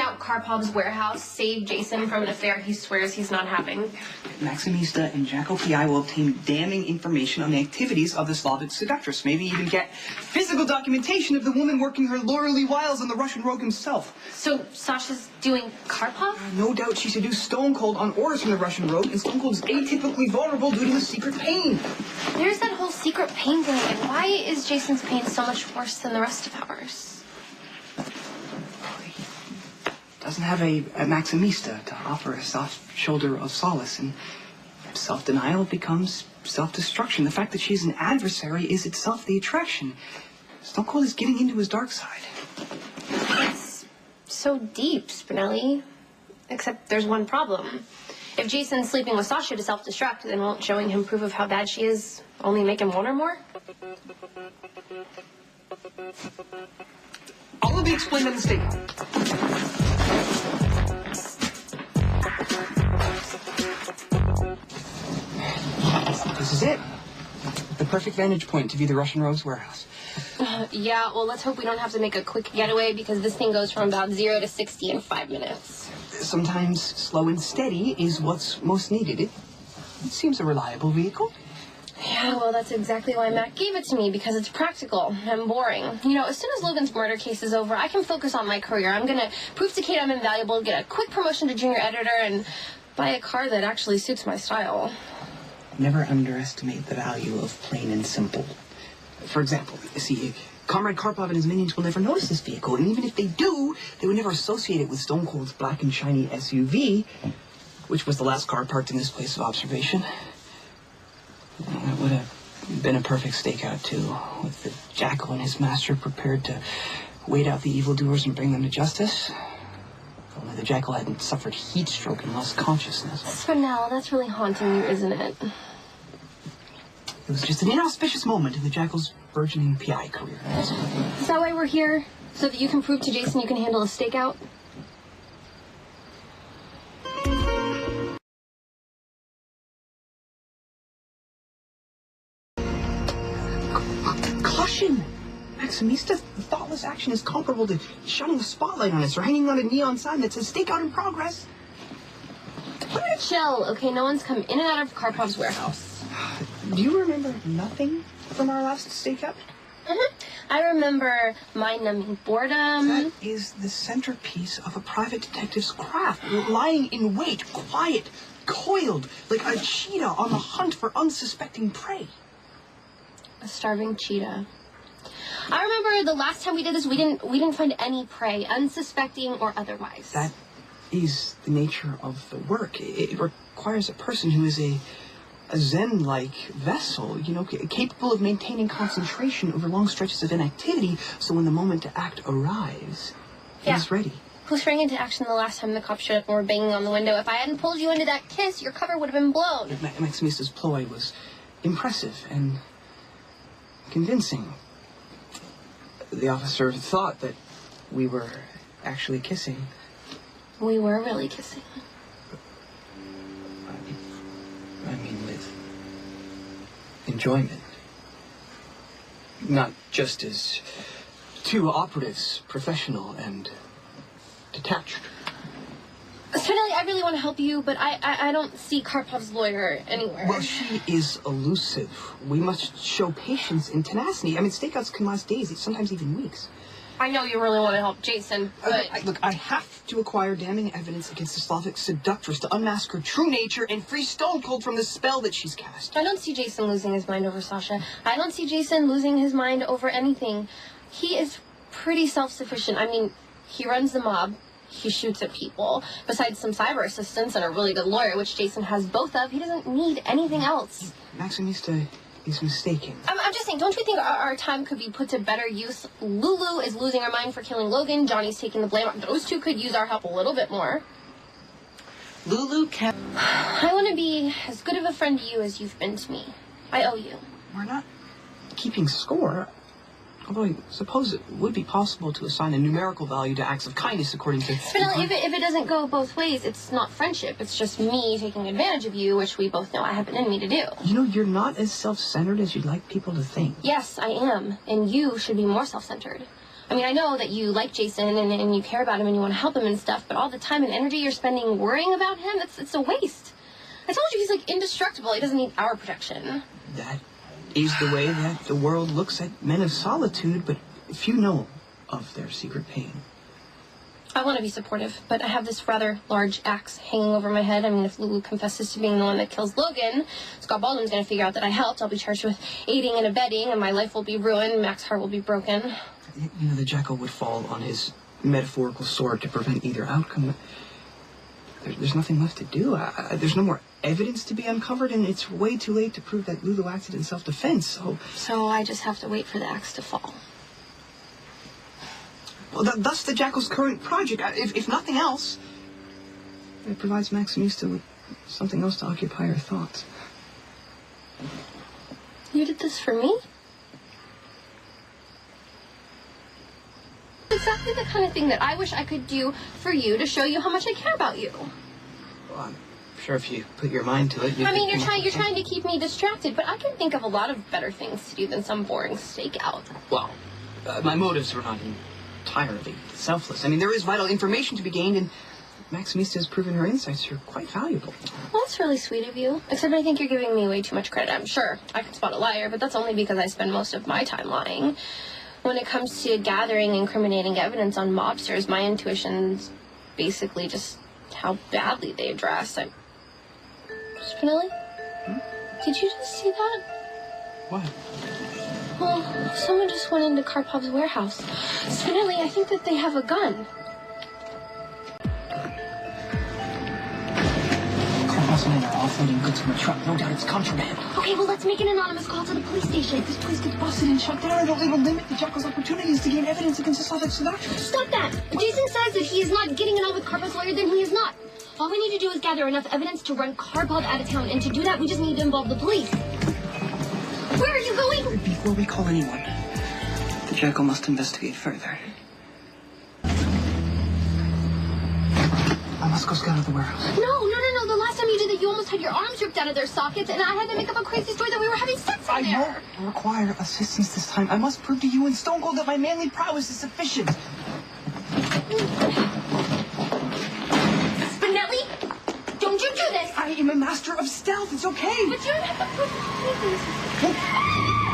out Karpov's warehouse, save Jason from an affair he swears he's not having. Maximista and Jackal PI will obtain damning information on the activities of the Slavic seductress. Maybe even get physical documentation of the woman working her lawyerly wiles on the Russian rogue himself. So Sasha's doing Karpov? No doubt she seduced Stone Cold on orders from the Russian rogue, and Stone Cold is atypically vulnerable due to his secret pain. There's that whole secret pain thing again. Why is Jason's pain so much worse than the rest of ours? He doesn't have a Maximista to offer a soft shoulder of solace, and self-denial becomes self-destruction. The fact that she's an adversary is itself the attraction. Stone Cold is getting into his dark side. It's so deep, Spinelli. Except there's one problem. If Jason's sleeping with Sasha to self-destruct, then won't showing him proof of how bad she is only make him want her more? All will be explained in the statement. This is it. The perfect vantage point to view the Russian rogue's warehouse. Yeah, well, let's hope we don't have to make a quick getaway because this thing goes from about 0 to 60 in 5 minutes. Sometimes slow and steady is what's most needed. It seems a reliable vehicle. Yeah, well, that's exactly why Mac gave it to me, because it's practical and boring. You know, as soon as Logan's murder case is over, I can focus on my career. I'm going to prove to Kate I'm invaluable, get a quick promotion to junior editor, and buy a car that actually suits my style. Never underestimate the value of plain and simple. For example, you see, Comrade Karpov and his minions will never notice this vehicle, and even if they do, they would never associate it with Stone Cold's black and shiny SUV, which was the last car parked in this place of observation. It would have been a perfect stakeout, too, with the Jackal and his master prepared to wait out the evildoers and bring them to justice. If only the Jackal hadn't suffered heat stroke and lost consciousness. Spinell, that's really haunting you, isn't it? It was just an inauspicious moment in the Jackal's burgeoning PI career. Is that why we're here? So that you can prove to Jason you can handle a stakeout? Caution! Maximista's thoughtless action is comparable to shining a spotlight on us or hanging on a neon sign that says stakeout in progress. Chill, okay? No one's come in and out of Karpov's warehouse. Do you remember nothing from our last stakeout? I remember mind-numbing boredom. That is the centerpiece of a private detective's craft. Lying in wait, quiet, coiled, like a cheetah on the hunt for unsuspecting prey. A starving cheetah. I remember the last time we did this, we didn't find any prey, unsuspecting or otherwise. That is the nature of the work. It requires a person who is a Zen-like vessel, you know, capable of maintaining concentration over long stretches of inactivity, so when the moment to act arrives, he's ready. Who sprang into action the last time the cops showed up and were banging on the window? If I hadn't pulled you into that kiss, your cover would have been blown. Maximista's ploy was impressive and convincing. The officer thought that we were actually kissing. We were really kissing. I mean, with enjoyment. Not just as two operatives, professional and detached. Spinelli, I really want to help you, but I don't see Karpov's lawyer anywhere. Well, she is elusive. We must show patience and tenacity. I mean, stakeouts can last days, sometimes even weeks. I know you really want to help Jason, but... Look, I have to acquire damning evidence against the Slavic seductress to unmask her true nature and free Stone Cold from the spell that she's cast. I don't see Jason losing his mind over Sasha. I don't see Jason losing his mind over anything. He is pretty self-sufficient. I mean, he runs the mob. He shoots at people. Besides some cyber assistants and a really good lawyer, which Jason has both of, he doesn't need anything else. Maximista is mistaken. I'm just saying, don't you think our time could be put to better use? Lulu is losing her mind for killing Logan. Johnny's taking the blame. Those two could use our help a little bit more. Lulu can... I want to be as good of a friend to you as you've been to me. I owe you. We're not keeping score. Although I suppose it would be possible to assign a numerical value to acts of kindness according to... Spinelli, if it doesn't go both ways, it's not friendship. It's just me taking advantage of you, which we both know I have it in me to do. You know, you're not as self-centered as you'd like people to think. Yes, I am. And you should be more self-centered. I mean, I know that you like Jason and you care about him and you want to help him and stuff, but all the time and energy you're spending worrying about him, it's a waste. I told you he's like indestructible. He doesn't need our protection. That is the way that the world looks at men of solitude, but few know of their secret pain. I want to be supportive, but I have this rather large axe hanging over my head. I mean, if Lulu confesses to being the one that kills Logan, Scott Baldwin's going to figure out that I helped. I'll be charged with aiding and abetting, and my life will be ruined. Max's heart will be broken. You know, the jackal would fall on his metaphorical sword to prevent either outcome. There's nothing left to do. There's no more evidence to be uncovered, and it's way too late to prove that Lulu acted in self-defense, So I just have to wait for the axe to fall. Well, thus the jackal's current project. If nothing else, it provides Maximista with something else to occupy her thoughts. You did this for me? Exactly the kind of thing that I wish I could do for you to show you how much I care about you. Well, I'm sure if you put your mind to it, I mean, you're trying to keep me distracted, but I can think of a lot of better things to do than some boring stakeout. Well, my motives were not entirely selfless. I mean, there is vital information to be gained, and Maximista has proven her insights are quite valuable. Well, that's really sweet of you. Except I think you're giving me way too much credit. I'm sure I can spot a liar, but that's only because I spend most of my time lying. When it comes to gathering incriminating evidence on mobsters, my intuition's basically just how badly they dress. Spinelli? Did you just see that? What? Well, someone just went into Karpov's warehouse. Spinelli, I think that they have a gun. Karpov's men are offloading goods from a truck. No doubt it's contraband. Okay, well, let's make an anonymous call to the police station. If this place gets busted and shut down, it'll limit the jackal's opportunities to gain evidence against the suspect's seduction. Stop that! If Jason says that he is not getting it on with Karpov's lawyer, then he is not. All we need to do is gather enough evidence to run Karpov out of town, and to do that, we just need to involve the police. Where are you going? Before we call anyone, the jackal must investigate further. I must go scout out the warehouse. No. The last time you did that, you almost had your arms ripped out of their sockets, and I had to make up a crazy story that we were having sex in there. I won't require assistance this time. I must prove to you and Stone Cold that my manly prowess is sufficient. Spinelli, don't you do this! I am a master of stealth. It's okay. But you don't have to prove anything.